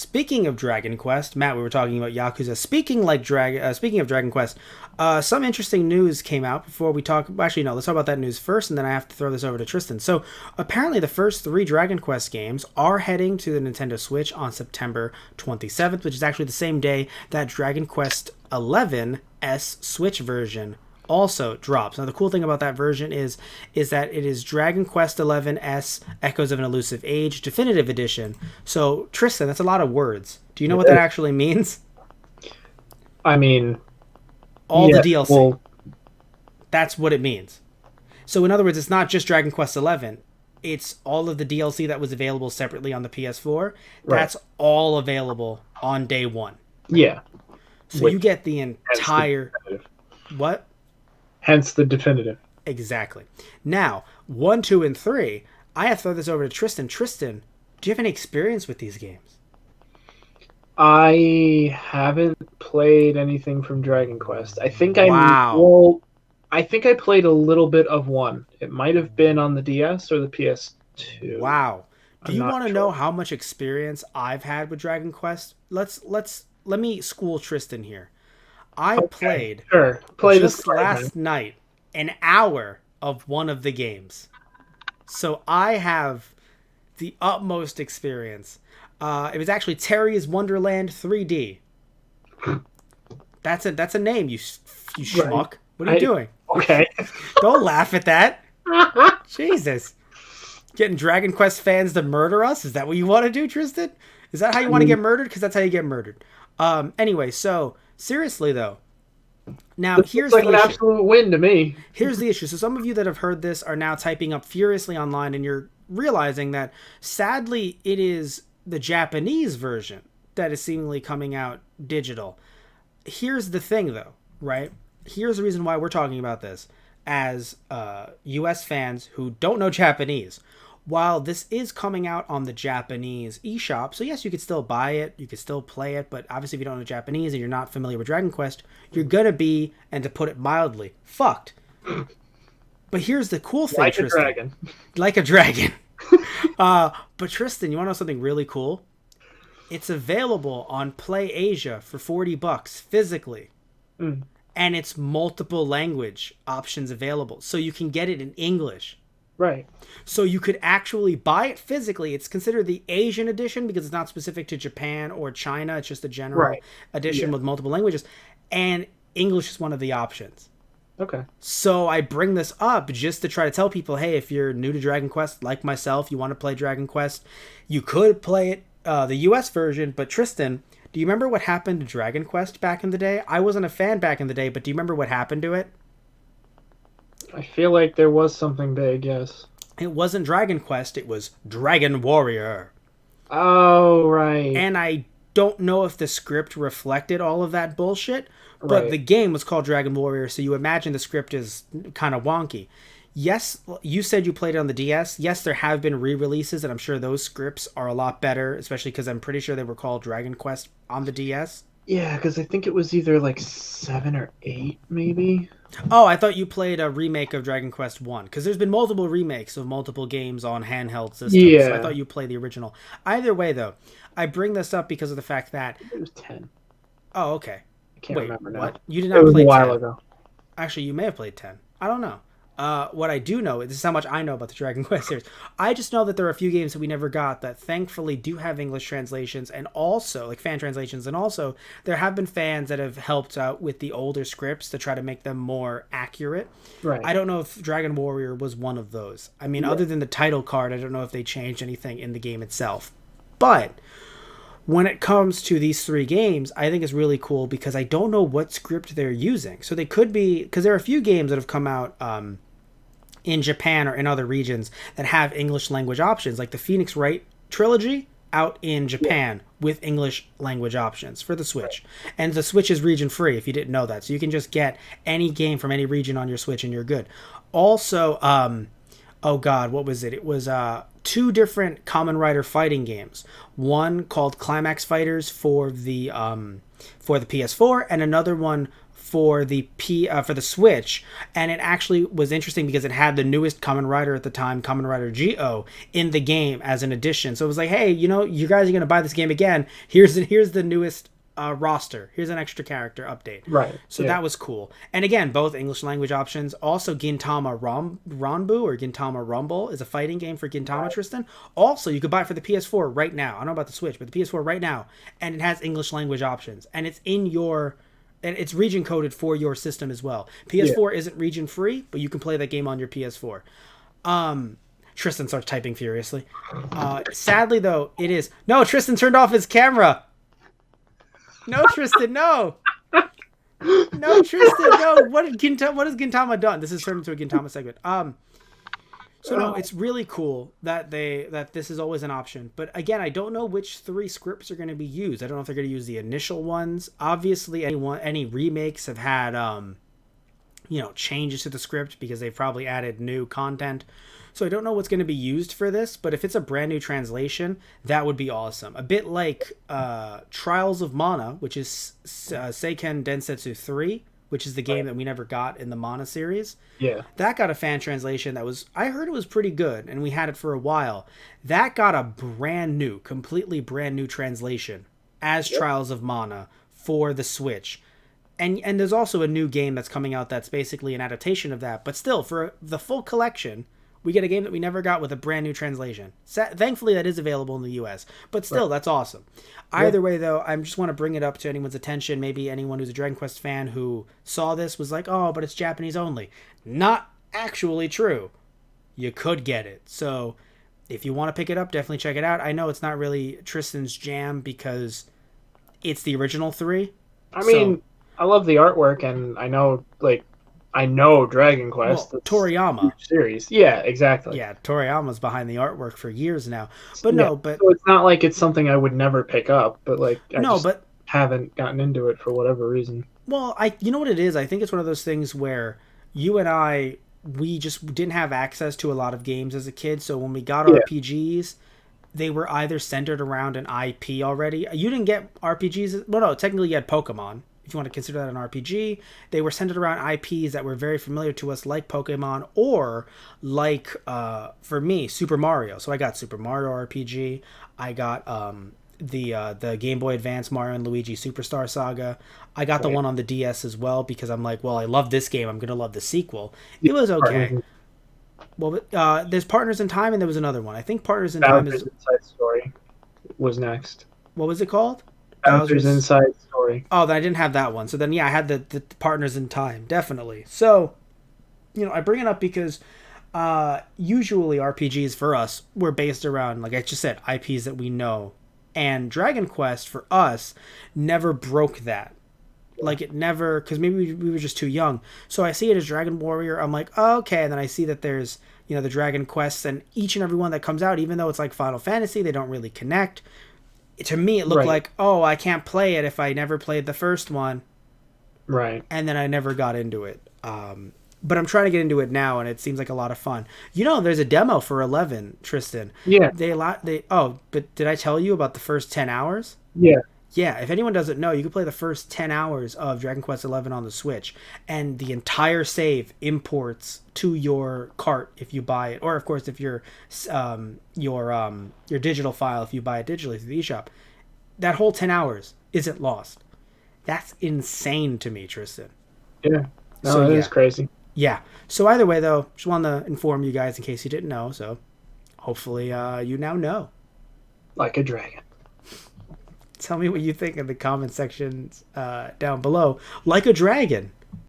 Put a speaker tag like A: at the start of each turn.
A: Speaking of Dragon Quest, Matt, we were talking about Yakuza. Speaking of Dragon Quest, some interesting news came out before we talk. Actually, no, let's talk about that news first, and then I have to throw this over to Tristan. So, apparently, the first three Dragon Quest games are heading to the Nintendo Switch on September 27th, which is actually the same day that Dragon Quest 11 S Switch version also drops. Now the cool thing about that version is that it is Dragon Quest 11 S Echoes of an Elusive Age Definitive Edition. So Tristan, that's a lot of words. Do you know what that actually means?
B: I mean,
A: All
B: yeah,
A: the DLC.
B: well,
A: That's what it means. So in other words, it's not just Dragon Quest 11. It's all of the DLC that was available separately on the PS4.
B: right.
A: That's all available on day one.
B: Yeah.
A: So
B: Which-
A: you get the entire
B: definitive.
A: what?
B: Hence the definitive.
A: Exactly. Now, 1, 2, and 3, I have to throw this over to Tristan. Tristan, do you have any experience with these games?
B: I haven't played anything from Dragon Quest.
A: Wow.
B: I think I played a little bit of one. It might have been on the DS or the PS2.
A: Wow. Do
B: I'm
A: you
B: not
A: want to
B: sure.
A: know how much experience I've had with Dragon Quest? Let me school Tristan here. I played
B: Sure. Play this
A: just
B: card, man.
A: last night an hour of one of the games. So I have the utmost experience. It was actually Terry's Wonderland 3D. That's a name, you schmuck. What are you doing?
B: Okay.
A: Don't laugh at that. Jesus. Getting Dragon Quest fans to murder us? Is that what you want to do, Tristan? Is that how you want to get murdered? Because that's how you get murdered. Anyway, so seriously though, now
B: This
A: here's
B: looks like
A: the
B: an
A: issue.
B: absolute win to me.
A: Here's the issue. So some of you that have heard this are now typing up furiously online, and you're realizing that sadly it is the Japanese version that is seemingly coming out digital. Here's the thing though, right? Here's the reason why we're talking about this as US fans who don't know Japanese. While this is coming out on the Japanese eShop, so yes, you could still buy it, you could still play it, but obviously if you don't know Japanese and you're not familiar with Dragon Quest, you're gonna be, and to put it mildly, fucked. But here's the cool thing,
B: Like a
A: Tristan.
B: dragon.
A: Like a dragon. But Tristan, you want to know something really cool? It's available on Play Asia for $40 physically.
B: Mm.
A: And it's multiple language options available. So you can get it in English.
B: Right.
A: So you could actually buy it physically. It's considered the Asian edition because it's not specific to Japan or China. It's just a general
B: Right.
A: edition
B: Yeah.
A: with multiple languages. And English is one of the options.
B: Okay.
A: So I bring this up just to try to tell people, hey, if you're new to Dragon Quest, like myself, you want to play Dragon Quest, you could play it, the US version. But Tristan, do you remember what happened to Dragon Quest back in the day? I wasn't a fan back in the day, but do you remember what happened to it?
B: I feel like there was something big, yes.
A: It wasn't Dragon Quest, it was Dragon Warrior.
B: Oh, right.
A: And I don't know if the script reflected all of that bullshit, but
B: Right.
A: the game was called Dragon Warrior, so you imagine the script is kind of wonky. Yes, you said you played it on the DS. Yes, there have been re-releases, and I'm sure those scripts are a lot better, especially because I'm pretty sure they were called Dragon Quest on the DS.
B: Yeah, because I think it was either like 7 or 8, maybe.
A: Oh, I thought you played a remake of Dragon Quest 1, because there's been multiple remakes of multiple games on handheld systems, so I
B: Yeah.
A: thought you played the original. Either way, though, I bring this up because of the fact that...
B: It was 10.
A: Oh, okay.
B: I can't
A: Wait,
B: remember now.
A: what? You did
B: It
A: not
B: was
A: play
B: a while
A: 10.
B: ago.
A: Actually, you may have played 10. I don't know. What I do know, this is how much I know about the Dragon Quest series. I just know that there are a few games that we never got that thankfully do have English translations and also, like fan translations, and also there have been fans that have helped out with the older scripts to try to make them more accurate.
B: Right.
A: I don't know if Dragon Warrior was one of those. I mean,
B: Yeah.
A: other than the title card, I don't know if they changed anything in the game itself. But when it comes to these three games, I think it's really cool because I don't know what script they're using. So they could be, because there are a few games that have come out in Japan or in other regions that have English language options, like the Phoenix Wright trilogy out in Japan with English language options for the Switch. And the Switch is region free if you didn't know that. So you can just get any game from any region on your Switch and you're good. Also, oh god, what was it? It was two different Kamen Rider fighting games. One called Climax Fighters for the PS4, and another one for the Switch. And it actually was interesting because it had the newest Kamen Rider at the time, Kamen Rider Go, in the game as an addition. So it was like, hey, you know, you guys are gonna buy this game again. Here's the newest roster. Here's an extra character update.
B: Right.
A: So that was cool. And again, both English language options. Also, Gintama Ranbu or Gintama Rumble is a fighting game for Gintama, Tristan. Also, you could buy it for the PS4 right now. I don't know about the Switch, but the PS4 right now. And it has English language options. And it's and it's region coded for your system as well. PS4 isn't region free, but you can play that game on your PS4. Tristan starts typing furiously. Sadly, though, it is... No, Tristan turned off his camera! No, Tristan, no. No, Tristan, no. What has Gintama done? This has turned into a Gintama segment. So no, it's really cool that this is always an option. But again, I don't know which 3 scripts are going to be used. I don't know if they're going to use the initial ones. Obviously, any remakes have had changes to the script because they've probably added new content. So I don't know what's going to be used for this, but if it's a brand new translation, that would be awesome. A bit like Trials of Mana, which is Seiken Densetsu 3, which is the game that we never got in the Mana series.
B: Yeah.
A: That got a fan translation I heard it was pretty good, and we had it for a while. That got a completely brand new translation as Trials of Mana for the Switch. And there's also a new game that's coming out that's basically an adaptation of that. But still, for the full collection... we get a game that we never got with a brand new translation. Thankfully, that is available in the US. But still, that's awesome. Either way, though, I just want to bring it up to anyone's attention. Maybe anyone who's a Dragon Quest fan who saw this was like, oh, but it's Japanese only. Not actually true. You could get it. So if you want to pick it up, definitely check it out. I know it's not really Tristan's jam because it's the original 3.
B: I mean, I love the artwork, and I know Dragon Quest.
A: Well, Toriyama
B: series. Yeah, exactly.
A: Yeah, Toriyama's behind the artwork for years now.
B: But so it's not like it's something I would never pick up, but I haven't gotten into it for whatever reason.
A: Well, you know what it is? I think it's one of those things where you and we just didn't have access to a lot of games as a kid, so when we got RPGs, they were either centered around an IP already. You didn't get RPGs. Well, no, technically you had Pokemon. If you want to consider that an RPG, they were centered around IPs that were very familiar to us, like Pokemon or like, for me, Super Mario. So I got Super Mario RPG. I got the Game Boy Advance Mario and Luigi Superstar Saga. I got the one on the DS as well because I'm like, well, I love this game. I'm going to love the sequel. It was okay. Well, there's Partners in Time and there was another one. I think Partners in Time is...
B: Inside Story was next.
A: What was it called?
B: Bowser's Inside Story.
A: Oh, then I didn't have that one. So then, yeah, I had the Partners in Time, definitely. So, I bring it up because usually RPGs for us were based around, like I just said, IPs that we know. And Dragon Quest, for us, never broke that. Like, it never... Because maybe we were just too young. So I see it as Dragon Warrior. I'm like, oh, okay. And then I see that there's, the Dragon Quests. And each and every one that comes out, even though it's like Final Fantasy, they don't really connect. To me, it looked like, oh, I can't play it if I never played the first one.
B: Right.
A: And then I never got into it. But I'm trying to get into it now, and it seems like a lot of fun. There's a demo for 11, Tristan.
B: Yeah.
A: But did I tell you about the first 10 hours?
B: Yeah.
A: Yeah, if anyone doesn't know, you can play the first 10 hours of Dragon Quest XI on the Switch, and the entire save imports to your cart if you buy it, or of course if your digital file if you buy it digitally through the eShop. That whole 10 hours isn't lost. That's insane to me, Tristan.
B: Yeah, it is crazy.
A: Yeah. So either way, though, just wanted to inform you guys in case you didn't know. So hopefully you now know.
B: Like a dragon.
A: Tell me what you think in the comment sections down below. Like a dragon.